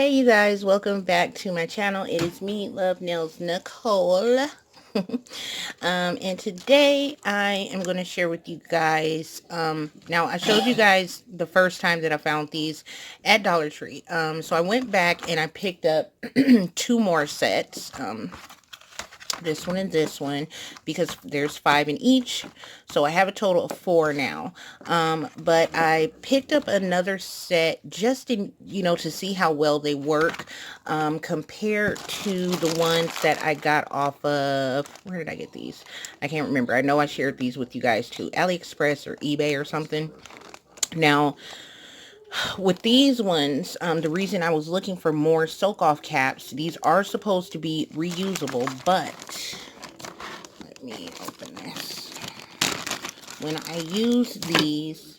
Hey you guys, welcome back to my channel. It is me, Love Nails Nicole. And today I am going to share with you guys, now I showed you guys the first time that I found these at Dollar Tree. So I went back and I picked up two more sets. This one and this one, because there's 5 in each, so I have a total of 4 now. But I picked up another set just in, to see how well they work, compared to the ones that I got off of, where did I get these? I can't remember. I know I shared these with you guys too, AliExpress or eBay or something. Now, with these ones, the reason I was looking for more soak off caps, these are supposed to be reusable, but let me open this. When I use these,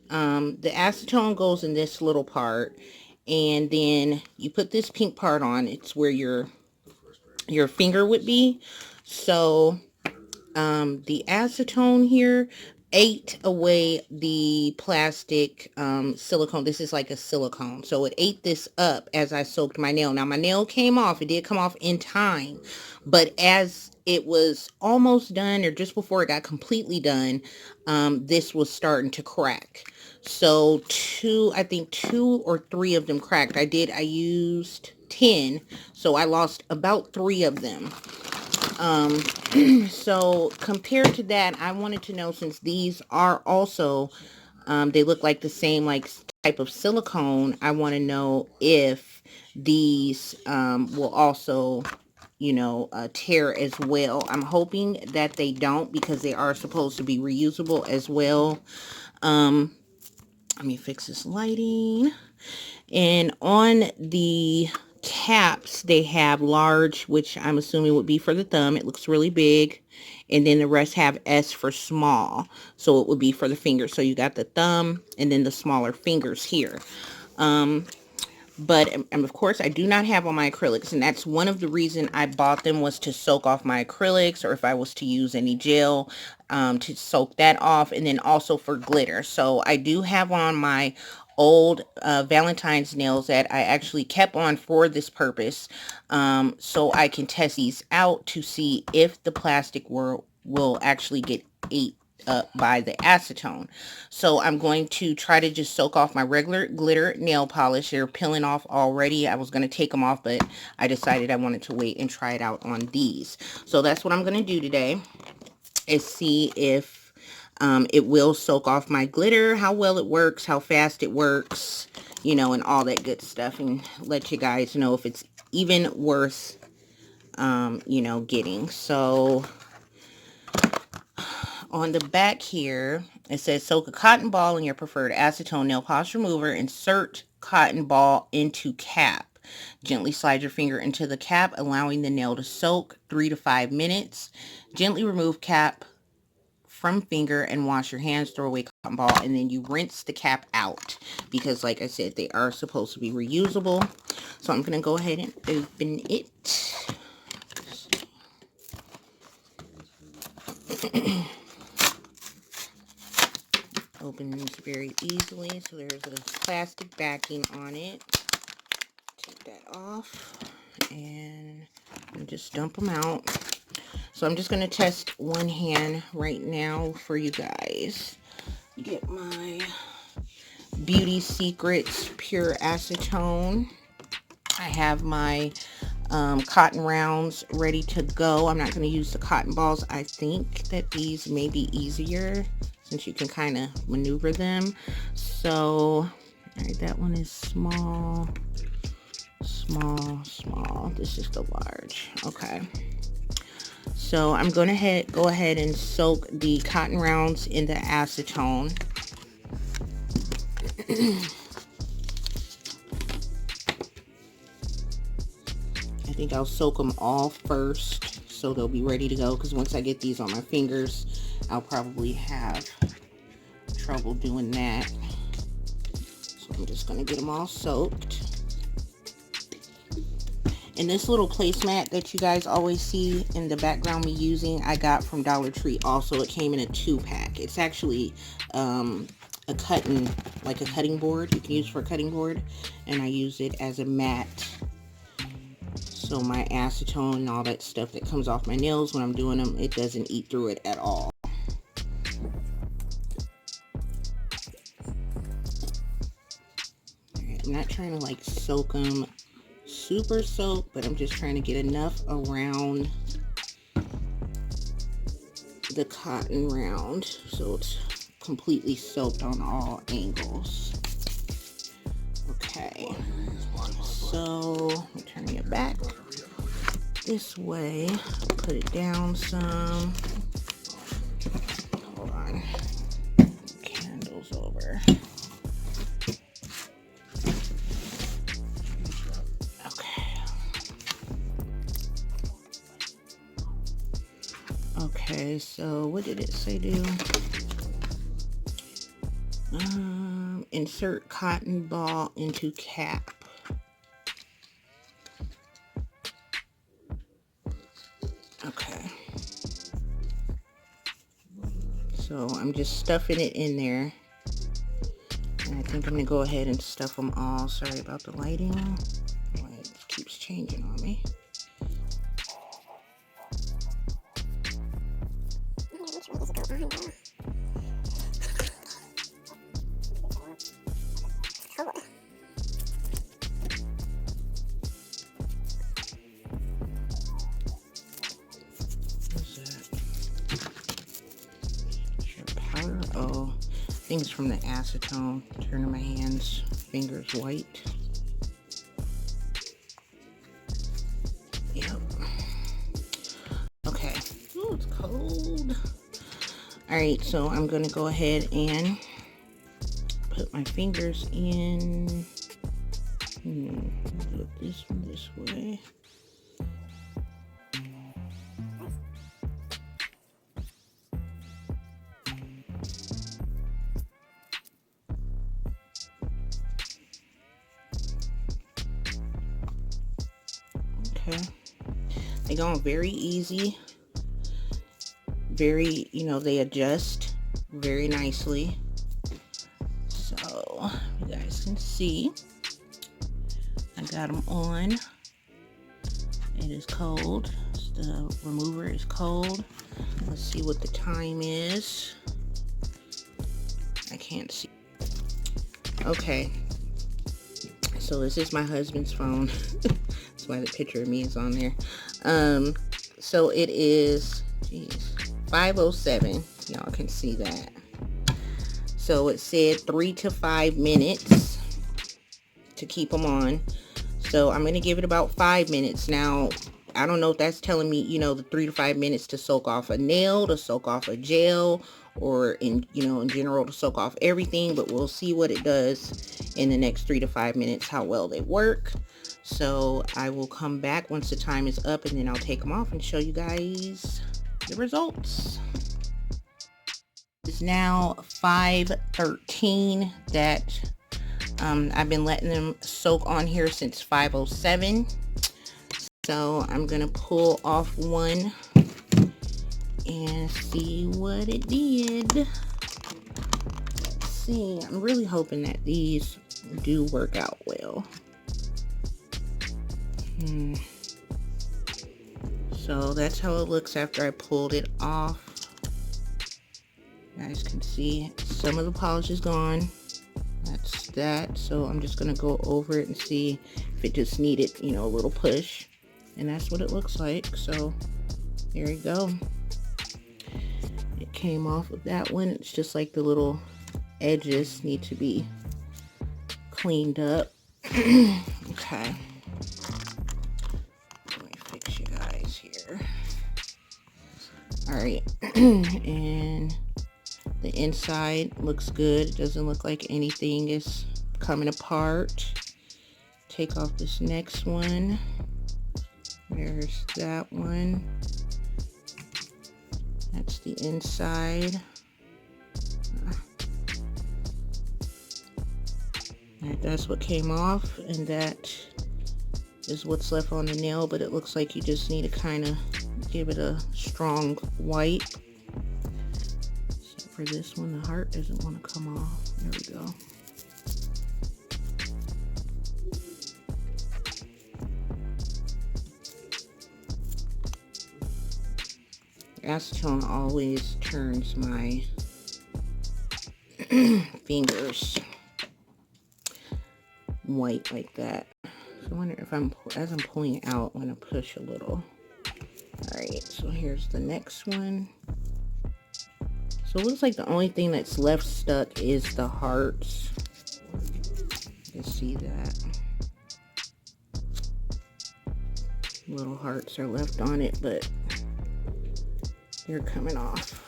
the acetone goes in this little part, and then you put this pink part on. It's where your finger would be. So the acetone here ate away the plastic silicone. This is like a silicone, so it ate this up as I soaked my nail. Now my nail came off. It did come off in time, but as it was almost done, or just before it got completely done, this was starting to crack. So I think 2 or 3 of them cracked. I used 10, so I lost about 3 of them. So compared to that, I wanted to know, since these are also, they look like the same like type of silicone, I want to know if these will also, tear as well. I'm hoping that they don't, because they are supposed to be reusable as well. Let me fix this lighting. And on the caps, they have large, which I'm assuming would be for the thumb. It looks really big. And then the rest have S for small, so it would be for the fingers. So you got the thumb and then the smaller fingers here. But of course, I do not have on my acrylics, and that's one of the reason I bought them, was to soak off my acrylics, or if I was to use any gel, to soak that off, and then also for glitter. So I do have on my old Valentine's nails that I actually kept on for this purpose, so I can test these out to see if the plastic will actually get ate up by the acetone. So I'm going to try to just soak off my regular glitter nail polish. They're peeling off already. I was going to take them off, but I decided I wanted to wait and try it out on these. So that's what I'm going to do today, is see if it will soak off my glitter, how well it works, how fast it works, and all that good stuff, and let you guys know if it's even worth getting. So on the back here, it says soak a cotton ball in your preferred acetone nail polish remover. Insert cotton ball into cap. Gently slide your finger into the cap, allowing the nail to soak 3 to 5 minutes. Gently remove cap from finger and wash your hands. Throw away cotton ball, and then you rinse the cap out, because like I said, they are supposed to be reusable. So I'm going to go ahead and open it. Opens very easily. So there's a plastic backing on it. Take that off and just dump them out. So I'm just going to test one hand right now for you guys. Get my Beauty Secrets Pure Acetone. I have my cotton rounds ready to go. I'm not going to use the cotton balls. I think that these may be easier, since you can kind of maneuver them. So, all right, that one is small, small, small. This is the large. Okay. So I'm going to go ahead and soak the cotton rounds in the acetone. I think I'll soak them all first, so they'll be ready to go, because once I get these on my fingers, I'll probably have trouble doing that. So I'm just going to get them all soaked. And this little placemat that you guys always see in the background me using, I got from Dollar Tree also. It came in a 2-pack. It's actually a cutting board. You can use for a cutting board, and I use it as a mat. So my acetone and all that stuff that comes off my nails when I'm doing them, it doesn't eat through it at all. I'm not trying to like soak them super soak, but I'm just trying to get enough around the cotton round so it's completely soaked on all angles. Okay, so I'm turning it back this way, put it down some. Hold on, candles over. Okay, so what did it say do? Insert cotton ball into cap. Okay. So I'm just stuffing it in there. And I think I'm going to go ahead and stuff them all. Sorry about the lighting. The light keeps changing on me. Oh, things from the acetone, turning my hands, fingers white. Yep. Okay. Oh, it's cold. Alright, so I'm going to go ahead and put my fingers in. Put this one this way. Okay, they go on very easy, very, they adjust very nicely. So you guys can see I got them on. It is cold. The remover is cold. Let's see what the time is. I can't see. Okay, so this is my husband's phone. That's why the picture of me is on there. So it is 5:07. Y'all can see that. So it said 3 to 5 minutes to keep them on. So I'm going to give it about 5 minutes. Now, I don't know if that's telling me, the 3 to 5 minutes to soak off a nail, to soak off a gel, or in general to soak off everything, but we'll see what it does in the next 3 to 5 minutes, how well they work. So I will come back once the time is up, and then I'll take them off and show you guys the results. It's now 5:13 that I've been letting them soak on here since 5:07. So I'm gonna pull off one and see what it did. Let's see. I'm really hoping that these do work out well. So that's how it looks after I pulled it off. You guys can see some of the polish is gone. That's that. So I'm just gonna go over it and see if it just needed, a little push. And that's what it looks like. So there you go. It came off of that one. It's just like the little edges need to be cleaned up. Okay. Let me fix you guys here. Alright. And the inside looks good. It doesn't look like anything is coming apart. Take off this next one. There's that one. That's the inside. That's what came off, and that is what's left on the nail, but it looks like you just need to kind of give it a strong wipe. Except for this one, the heart doesn't want to come off. There we go. Acetone always turns my fingers white like that. So I wonder if as I'm pulling it out, I'm going to push a little. Alright, so here's the next one. So it looks like the only thing that's left stuck is the hearts. You can see that. Little hearts are left on it, but they're coming off.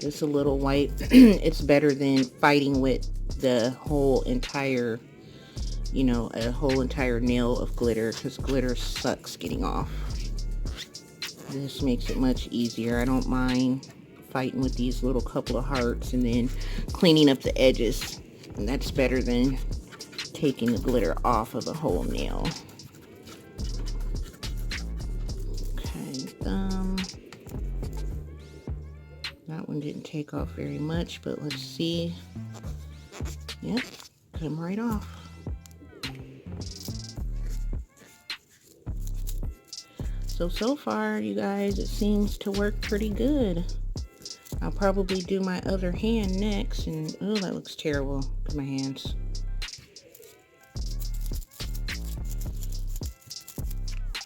It's a little white. It's better than fighting with the whole entire, you know, a whole entire nail of glitter, because glitter sucks getting off. This makes it much easier. I don't mind fighting with these little couple of hearts and then cleaning up the edges. And that's better than taking the glitter off of a whole nail. That one didn't take off very much, but let's see. Yep, come right off. So far, you guys, it seems to work pretty good. I'll probably do my other hand next, and oh, that looks terrible. Look at my hands.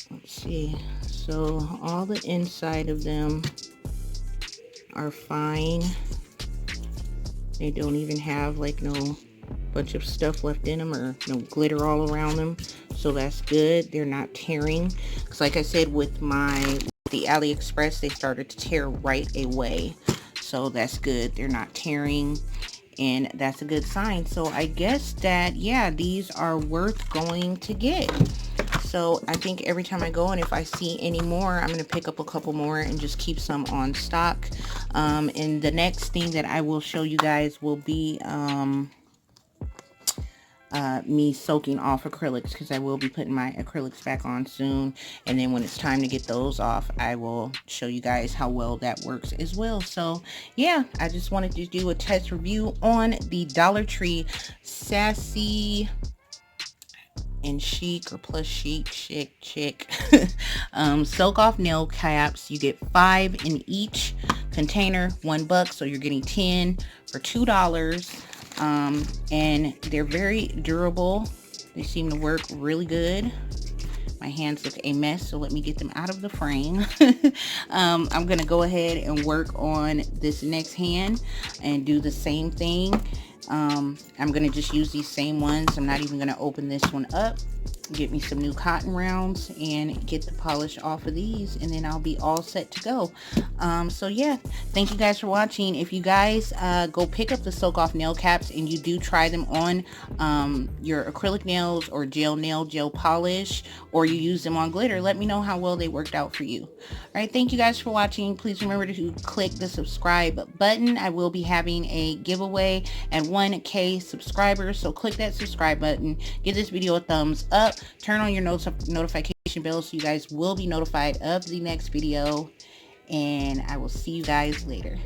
Let's see. So all the inside of them are fine. They don't even have like no bunch of stuff left in them or no glitter all around them, so that's good. They're not tearing, because like I said, with the AliExpress, they started to tear right away, so that's good. They're not tearing, and that's a good sign. So I guess that, yeah, these are worth going to get. So I think every time I go, and if I see any more, I'm going to pick up a couple more and just keep some on stock. And the next thing that I will show you guys will be me soaking off acrylics, because I will be putting my acrylics back on soon. And then when it's time to get those off, I will show you guys how well that works as well. So yeah, I just wanted to do a test review on the Dollar Tree Sassy and Chic, or Plus Chic, Chic soak off nail caps. You get 5 in each container, $1, so you're getting 10 for $2. And they're very durable. They seem to work really good. My hands look a mess, so let me get them out of the frame. I'm gonna go ahead and work on this next hand and do the same thing. I'm gonna just use these same ones. I'm not even gonna open this one up. Get me some new cotton rounds and get the polish off of these, and then I'll be all set to go. So yeah, thank you guys for watching. If you guys go pick up the soak off nail caps and you do try them on your acrylic nails or gel polish, or you use them on glitter, let me know how well they worked out for you. All right, thank you guys for watching. Please remember to click the subscribe button. I will be having a giveaway at 1K subscribers, so click that subscribe button, give this video a thumbs up, turn on your notification bell so you guys will be notified of the next video, and I will see you guys later.